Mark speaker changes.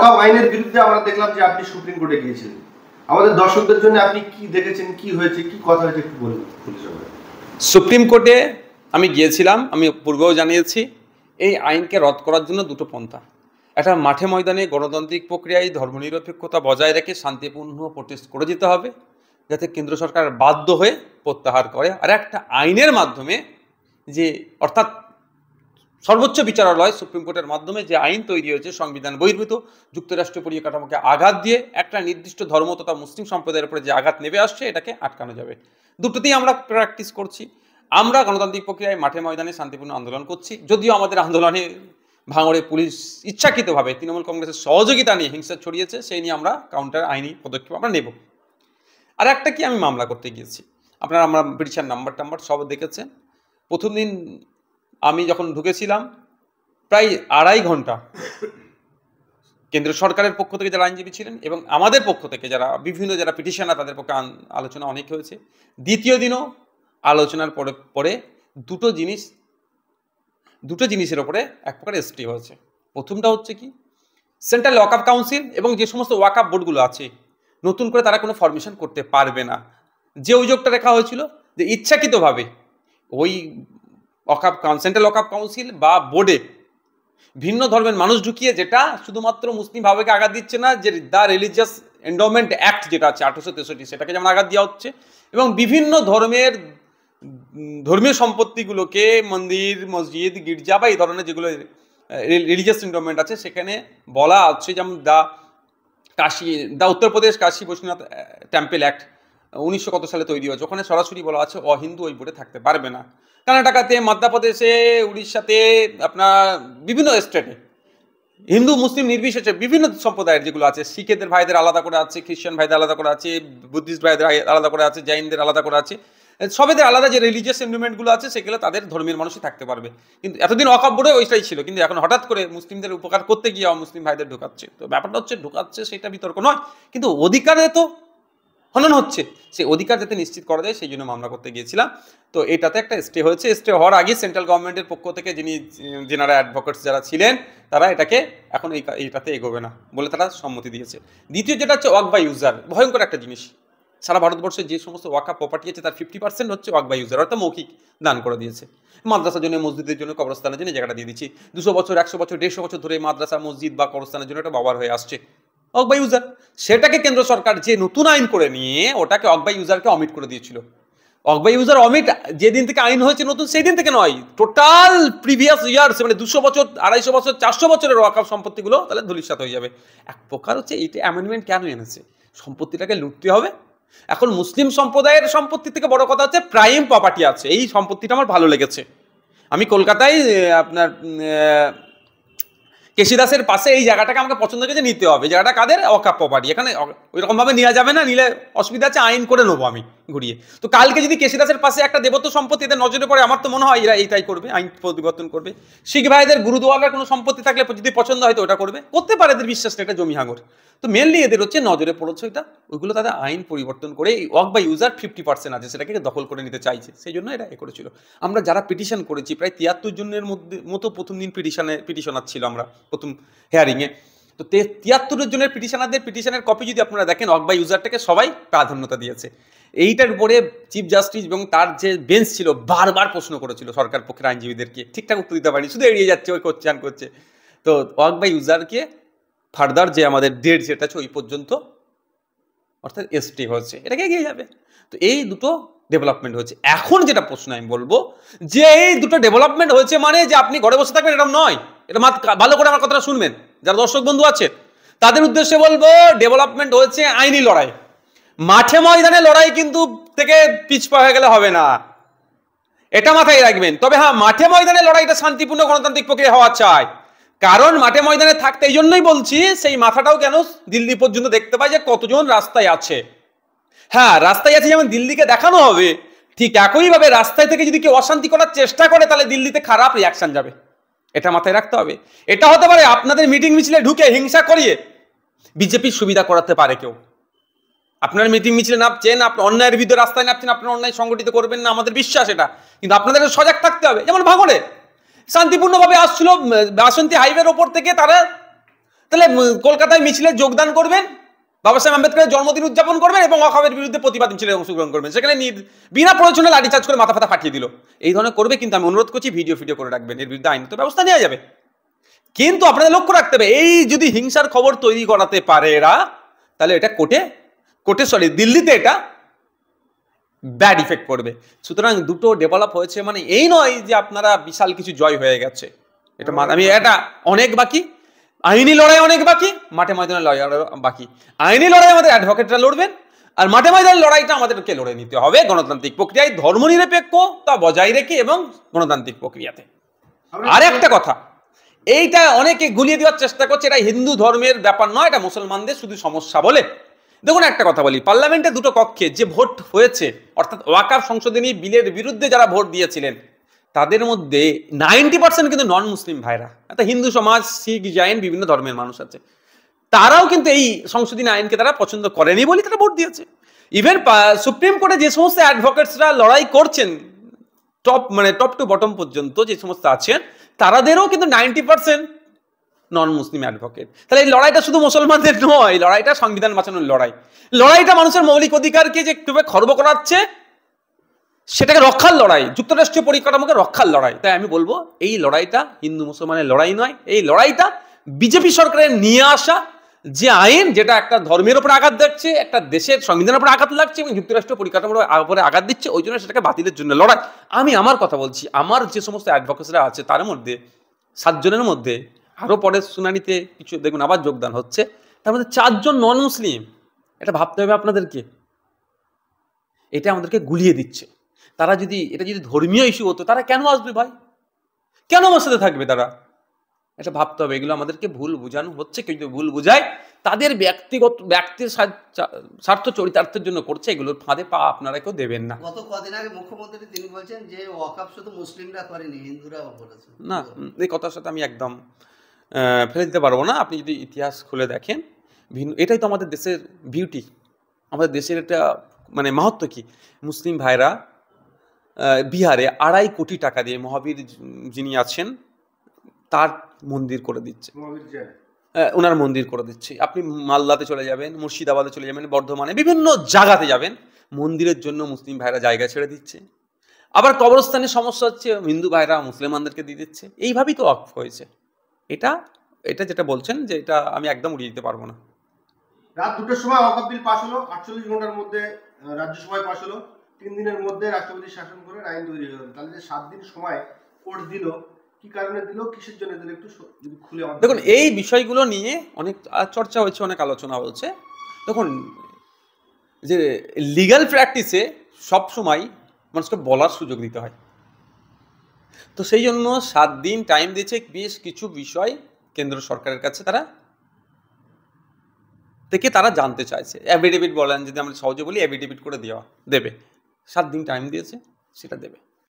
Speaker 1: ওয়াকফ আইনের বিরুদ্ধে আমরা দেখলাম যে আপনি সুপ্রিম কোর্টে গিয়েছিলেন। আমাদের দর্শকদের জন্য আপনি কি দেখেছেন, কি হয়েছে, কি কথা হয়েছে একটু বলুন।
Speaker 2: সুপ্রিম কোর্টে আমি গিয়েছিলাম, আমি পূর্বেও জানিয়েছি, এই আইনকে রদ করার জন্য দুটো পন্থা। একটা, মাঠে ময়দানে গণতান্ত্রিক প্রক্রিয়ায় ধর্মনিরপেক্ষতা বজায় রেখে শান্তিপূর্ণ প্রোটেস্ট করে যেতে হবে, যাতে কেন্দ্র সরকার বাধ্য হয়ে প্রত্যাহার করে। আর একটা, আইনের মাধ্যমে যে, অর্থাৎ সর্বোচ্চ বিচারালয় সুপ্রিম কোর্টের মাধ্যমে যে আইন তৈরি হয়েছে সংবিধান বহির্ভূত, যুক্তরাষ্ট্রীয় পরিকাঠামোকে আঘাত দিয়ে একটা নির্দিষ্ট ধর্ম তথা মুসলিম সম্প্রদায়ের উপরে যে আঘাত নেমে আসছে, এটাকে আটকানো যাবে। দুটোতেই আমরা প্র্যাকটিস করছি। আমরা গণতান্ত্রিক প্রক্রিয়ায় মাঠে ময়দানে শান্তিপূর্ণ আন্দোলন করছি, যদিও আমাদের আন্দোলনে ভাঙড়ে পুলিশ ইচ্ছাকৃতভাবে তৃণমূল কংগ্রেসের সহযোগিতা নিয়ে হিংসা ছড়িয়েছে, সেই নিয়ে আমরা কাউন্টার আইনি পদক্ষেপ আমরা নেব। আর একটা কি, আমি মামলা করতে গিয়েছি। আপনারা আমরা পিটিশন নাম্বার সব দেখেছেন। প্রথম দিন আমি যখন ঢুকেছিলাম, প্রায় 2.5 ঘন্টা কেন্দ্র সরকারের পক্ষ থেকে যারা আইনজীবী ছিলেন এবং আমাদের পক্ষ থেকে যারা বিভিন্ন যারা পিটিশনার, তাদের পক্ষে আলোচনা অনেক হয়েছে। দ্বিতীয় দিনও আলোচনার পরে দুটো জিনিসের ওপরে এক প্রকার স্টে হয়েছে। প্রথমটা হচ্ছে কি, সেন্ট্রাল ওয়াকফ কাউন্সিল এবং যে সমস্ত ওয়াকফ বোর্ডগুলো আছে, নতুন করে তারা কোনো ফরমেশন করতে পারবে না। যে অভিযোগটা রাখা হয়েছিল যে ইচ্ছাকৃতভাবে ওই সেন্ট্রাল ওয়াকফ কাউন্সিল বা বোর্ডে ভিন্ন ধর্মের মানুষ ঢুকিয়ে, যেটা শুধুমাত্র মুসলিম ভাবেকে আঘাত দিচ্ছে না, যে দ্য রিলিজিয়াস এন্ডোমেন্ট অ্যাক্ট যেটা আছে 1863, সেটাকে যেমন আঘাত দেওয়া হচ্ছে, এবং বিভিন্ন ধর্মীয় সম্পত্তিগুলোকে, মন্দির, মসজিদ, গির্জা বা এই ধরনের যেগুলো রিলিজিয়াস এন্ডোমেন্ট আছে, সেখানে বলা আছে, যেমন দ্য উত্তরপ্রদেশ কাশী বৈষ্ণব টেম্পল অ্যাক্ট 1900 কত সালে তৈরি হয়েছে, ওখানে সরাসরি বলা আছে অহিন্দু ওই বোর্ডে থাকতে পারবে না। কর্ণাটকাতে, মধ্যপ্রদেশে, উড়িষ্যাতে, আপনার বিভিন্ন স্টেটে হিন্দু মুসলিম নির্বিশেষে বিভিন্ন সম্প্রদায়ের যেগুলো আছে, শিখেদের ভাইদের আলাদা করে আছে, খ্রিস্টান ভাইদের আলাদা করে আছে, বুদ্ধিস্ট ভাইদের আলাদা করে আছে, জৈনদের আলাদা করে আছে, সবেদের আলাদা যে রিলিজিয়াস এন্ডোমেন্টগুলো আছে, সেগুলো তাদের ধর্মের মানুষই থাকতে পারবে। কিন্তু এতদিন ওয়াকফ বোর্ডে ওইটাই ছিল, কিন্তু এখন হঠাৎ করে মুসলিমদের উপকার করতে গিয়ে মুসলিম ভাইদের ঢোকাচ্ছে। তো ব্যাপারটা হচ্ছে, ঢোকাচ্ছে সেটা বিতর্ক নয়, কিন্তু অধিকারে তো হনন হচ্ছে, সেই অধিকার যাতে নিশ্চিত করা যায় সেই জন্য মামলা করতে গিয়েছিলাম। তো এটাতে একটা স্টে হয়েছে। স্টে হওয়ার আগে সেন্ট্রাল গভর্নমেন্টের পক্ষ থেকে যেনারা অ্যাডভোকেটস যারা ছিলেন, তারা এটাকে এখন এইটাতে এগোবে না বলে তারা সম্মতি দিয়েছে। দ্বিতীয় যেটা হচ্ছে ওয়াকফ বাই ইউজার, ভয়ঙ্কর একটা জিনিস। সারা ভারতবর্ষে যে সমস্ত ওয়াকফ প্রপার্টি আছে, তার 50% হচ্ছে ওয়াকফ বাই ইউজার, অর্থাৎ মৌখিক দান করে দিয়েছে। মাদ্রাসার জন্য, মসজিদের জন্য, কবরস্থানের জন্য জায়গাটা দিয়ে দিচ্ছি। 200 বছর, 100 বছর, 150 বছর ধরে মাদ্রাসা, মসজিদ বা কবরস্থানের জন্য একটা ব্যবহার হয়ে আসছে ওয়াকফ বাই ইউজার। সেটাকে কেন্দ্র সরকার যে নতুন আইন করে নিয়ে ওটাকে ওয়াকফ বাই ইউজারকে অমিট করে দিয়েছিল। ওয়াকফ বাই ইউজার অমিট যেদিন থেকে আইন হয়েছে নতুন, সেই দিন থেকে নয়, টোটাল প্রিভিয়াস ইয়ার্স, মানে 200 বছর, 250 বছর, 400 বছরের ওয়াকফ সম্পত্তিগুলো তাহলে ধূলিসাৎ হয়ে যাবে। এক প্রকার হচ্ছে এইটা অ্যামেন্ডমেন্ট কেন এনেছে, সম্পত্তিটাকে লুটতে হবে। এখন মুসলিম সম্প্রদায়ের সম্পত্তি থেকে বড় কথা হচ্ছে প্রাইম প্রপার্টি আছে, এই সম্পত্তিটা আমার ভালো লেগেছে। আমি কলকাতায় আপনার কেশিদাসের পাশে এই জায়গাটাকে আমাকে পছন্দ করেছে, নিতে হবে। জায়গাটা কাদের? ওয়াকফ প্রপার্টি। এখানে ওইরকমভাবে নেওয়া যাবে না, নিলে অসুবিধা আছে, আইন করে নেবো আমি ঘুরিয়ে। তো কালকে যদি কেশিদাসের পাশে একটা দেবত্ব সম্পত্তি এদের নজরে পড়ে, আমার তো মনে হয় এরা এইটাই করবে, আইন পরিবর্তন করবে। শিখ ভাইদের গুরুদুয়ারার কোনো সম্পত্তি থাকলে যদি পছন্দ হয় তো ওটা করতে পারে, এদের বিশ্বাস এটা জমি হাঙর। তো মেনলি এদের হচ্ছে নজরে পড়েছে এটা, ওইগুলো তাদের আইন পরিবর্তন করে ওয়াকফ বাই ইউজার 50% আছে, সেটাকে দখল করে নিতে চাইছে, সেই জন্য এটা করেছিল। আমরা যারা পিটিশন করেছি, প্রায় 73 জনের মতো প্রথম দিন পিটিশনার ছিল আমরা প্রথম হেয়ারিংয়ে। তো 73 জনের পিটিশনের কপি যদি আপনারা দেখেন, ওয়াকফ বাই ইউজারটাকে সবাই প্রাধান্যতা দিয়েছে। এইটার উপরে চিফ জাস্টিস এবং তার যে বেঞ্চ ছিল বারবার প্রশ্ন করেছিল সরকার পক্ষের আইনজীবীদেরকে, ঠিকঠাক উত্তর দিতে পারেনি, শুধু এড়িয়ে যাচ্ছে, ওই করছে। তো ওয়াকফ বাই ইউজারকে ফার্দার যে আমাদের ডেট যেটা আছে ওই পর্যন্ত, অর্থাৎ স্টে হচ্ছে, এটাকে এগিয়ে যাবে। তো এই দুটো ডেভেলপমেন্ট হয়েছে। এখন যেটা প্রশ্ন আমি বলবো, যে এই দুটো ডেভেলপমেন্ট হয়েছে মানে যে আপনি ঘরে বসে থাকবেন, এরকম নয়। এটা ভালো করে আমার কথাটা শুনবেন, যারা দর্শক বন্ধু আছে তাদের উদ্দেশ্যে বলবো, ডেভেলপমেন্ট হয়েছে আইনি লড়াই। মাঠে ময়দানে লড়াই কিন্তু থেকে পিছপা হয়ে গেলে হবে না, এটা মাথায় রাখবেন। তবে হ্যাঁ, মাঠে ময়দানে লড়াইটা শান্তিপূর্ণ গণতান্ত্রিক প্রক্রিয়া হওয়া চাই। কারণ মাঠে ময়দানে থাকতে এই জন্যই বলছি, সেই মাথাটাও কেন দিল্লি পর্যন্ত দেখতে পাই যে কতজন রাস্তায় আছে। হ্যাঁ, রাস্তায় আছে যেমন দিল্লিকে দেখানো হবে, ঠিক একইভাবে রাস্তায় থেকে যদি কেউ অশান্তি করার চেষ্টা করে, তাহলে দিল্লিতে খারাপ রিয়াকশন যাবে, এটা মাথায় রাখতে হবে। এটা হতে পারে আপনাদের মিটিং মিছিলে ঢুকে হিংসা করিয়ে বিজেপির সুবিধা করাতে পারে কেউ। আপনার মিটিং মিছিলে নামছেন, আপনি অন্যায়ের বিরুদ্ধে রাস্তায় নামছেন, আপনার অন্যায় সংগঠিত করবেন না, আমাদের বিশ্বাস এটা। কিন্তু আপনাদের সজাগ থাকতে হবে। যেমন ভাঙড়ে শান্তিপূর্ণভাবে আসছিল, বাসন্তী হাইওয়ের ওপর থেকে তারা তাহলে কলকাতায় মিছিলে যোগদান করবেন, বাবা সাহেব আম্বেদকরের জন্মদিন উদযাপন করবেন এবং ওয়াকফের বিরুদ্ধে প্রতিবাদ মিছিলে অংশগ্রহণ করবেন, সেখানে বিনা প্রয়োজনে লাঠিচার্জ করে মাথা ফাতা ফাটিয়ে দিল, এই ধরনের করবে কিন্তু আমি অনুরোধ করছি ভিডিও করে রাখবেন, এর বিরুদ্ধে আইনত ব্যবস্থা নেওয়া যাবে। কিন্তু আপনাদের লক্ষ্য রাখতে হবে, এই যদি হিংসার খবর তৈরি করাতে পারে এরা, তাহলে এটা দিল্লিতে এটা ব্যাড ইফেক্ট করবে। সুতরাং দুটো ডেভেলপ হয়েছে, মানে এই নয় যে আপনারা বিশাল কিছু জয় হয়ে গেছে, এটা এটা অনেক বাকি, আইনি লড়াই অনেক বাকি, মাঠে ময়দানের লড়াই বাকি। আইনি লড়াই আমাদের অ্যাডভোকেটরা লড়বেন, আর মাঠে ময়দানের লড়াইটা আমাদেরকে লড়ে নিতে হবে গণতান্ত্রিক প্রক্রিয়ায়, ধর্মনিরপেক্ষতা বজায় রেখে এবং গণতান্ত্রিক প্রক্রিয়াতে। আর একটা কথা, এইটা অনেকে গুলিয়ে দেওয়ার চেষ্টা করছে, এটা হিন্দু ধর্মের ব্যাপার নয়, এটা মুসলমানদের শুধু সমস্যা বলে। দেখুন একটা কথা বলি, পার্লামেন্টে দুটো কক্ষে যে ভোট হয়েছে, অর্থাৎ ওয়াকফ সংশোধনী বিলের বিরুদ্ধে যারা ভোট দিয়েছিলেন তাদের মধ্যে 90% কিন্তু নন মুসলিম ভাইরা, হিন্দু সমাজ, শিখ, জৈন, বিভিন্ন ধর্মের মানুষ আছে, তারাও কিন্তু এই সংশোধনী আইনকে তারা পছন্দ করেনি বলে তারা ভোট দিয়েছে। ইভেন সুপ্রিম কোর্টে যে সমস্ত অ্যাডভোকেটসরা লড়াই করছেন, টপ টু বটম পর্যন্ত যে সমস্ত আছেন, তারাদেরও কিন্তু 90% নন মুসলিম অ্যাডভোকেট। তাহলে এই লড়াইটা শুধু মুসলমানদের নয়, লড়াইটা সংবিধান বাঁচানোর লড়াইটা মানুষের মৌলিক অধিকারকে যে কিভাবে খর্ব করাচ্ছে সেটাকে রক্ষার লড়াই, যুক্তরাষ্ট্রীয় পরিকাঠামোকে রক্ষার লড়াই। তাই আমি বলবো এই লড়াইটা হিন্দু মুসলমানের লড়াই নয়, এই লড়াইটা বিজেপি সরকারের নিয়ে আসা যে আইন, যেটা একটা ধর্মের উপর আঘাত দিচ্ছে, একটা দেশের সংবিধানের উপর আঘাত লাগছে এবং যুক্তরাষ্ট্রীয় পরিকাঠামোর উপরে আঘাত দিচ্ছে, ওই জন্য সেটাকে বাতিলের জন্য লড়াই। আমি আমার কথা বলছি, আমার যে সমস্ত অ্যাডভোকেটসরা আছে তার মধ্যে 7 জনের মধ্যে আরও পরের শুনানিতে কিছু দেখুন আবার যোগদান হচ্ছে, তার মধ্যে 4 জন নন মুসলিম। এটা ভাবতে হবে আপনাদেরকে, এটা আমাদেরকে গুলিয়ে দিচ্ছে। এটা যদি ধর্মীয় ইস্যু হতো, তারা কেন আসবে ভাই, কেন আমার সাথে থাকবে তারা? এটা ভাবতে হবে। এগুলো আমাদেরকে ভুল বোঝানো হচ্ছে, কেউ যদি ভুল বোঝায় তাদের ব্যক্তির স্বার্থ চরিতার্থের জন্য করছে, এগুলোর ফাঁদে পা আপনারা কেউ দেবেন না।
Speaker 3: গত কদিন আগে মুখ্যমন্ত্রী তিনি বলছেন যে ওয়াকফ শুধু মুসলিমরা করেনি, হিন্দুরাও করেছে।
Speaker 2: না, এই কথার সাথে আমি একদম ফেলে দিতে পারবো না। আপনি যদি ইতিহাস খুলে দেখেন, এটাই তো আমাদের দেশের বিউটি, আমাদের দেশের একটা মানে মাহাত্ম্য কি, মুসলিম ভাইরা বিহারে 2.5 কোটি টাকা দিয়ে মহাবীর যিনি আছেন তার মন্দির করে দিচ্ছে, ওনার মন্দির করে দিচ্ছে। আপনি মালদাতে চলে যাবেন, মুর্শিদাবাদে চলে যাবেন, বর্ধমানে বিভিন্ন জায়গাতে যাবেন, মন্দিরের জন্য মুসলিম ভাইরা জায়গা ছেড়ে দিচ্ছে। আবার কবরস্থানের সমস্যা হচ্ছে, হিন্দু ভাইরা মুসলমানদেরকে দিয়ে দিচ্ছে। এইভাবেই তো ওয়াকফ হয়েছে। এটা যেটা বলছেন যে এটা আমি একদম উড়িয়ে দিতে পারবো না।
Speaker 1: রাত 2টার সময় ওয়াকফ বিল পাস হলো, 48 ঘন্টার মধ্যে রাজ্যসভায় পাস হলো, 3 দিনের মধ্যে রাষ্ট্রপতি শাসন করে আইন তৈরি হলো। তাহলে যে 7 দিন সময় কোর্ট দিল, কি কারণে দিল, কিসের জন্য দিল, একটু যদি খুলে আমাদের।
Speaker 2: দেখুন এই বিষয়গুলো নিয়ে অনেক চর্চা হয়েছে, অনেক আলোচনা হয়েছে। দেখুন যে লিগ্যাল প্র্যাকটিসে সবসময় মানুষকে বলার সুযোগ দিতে হয়, তো সেই জন্য 7 দিন টাইম দিয়েছে। বেশ কিছু বিষয় কেন্দ্র সরকারের কাছে তারা জানতে চাইছে। অ্যাফিডেভিট বলেন, যদি আমরা সহজে বলি অ্যাফিডেভিট করে দেবে। 7 দিন টাইম দিয়েছে, সেটা দেবে।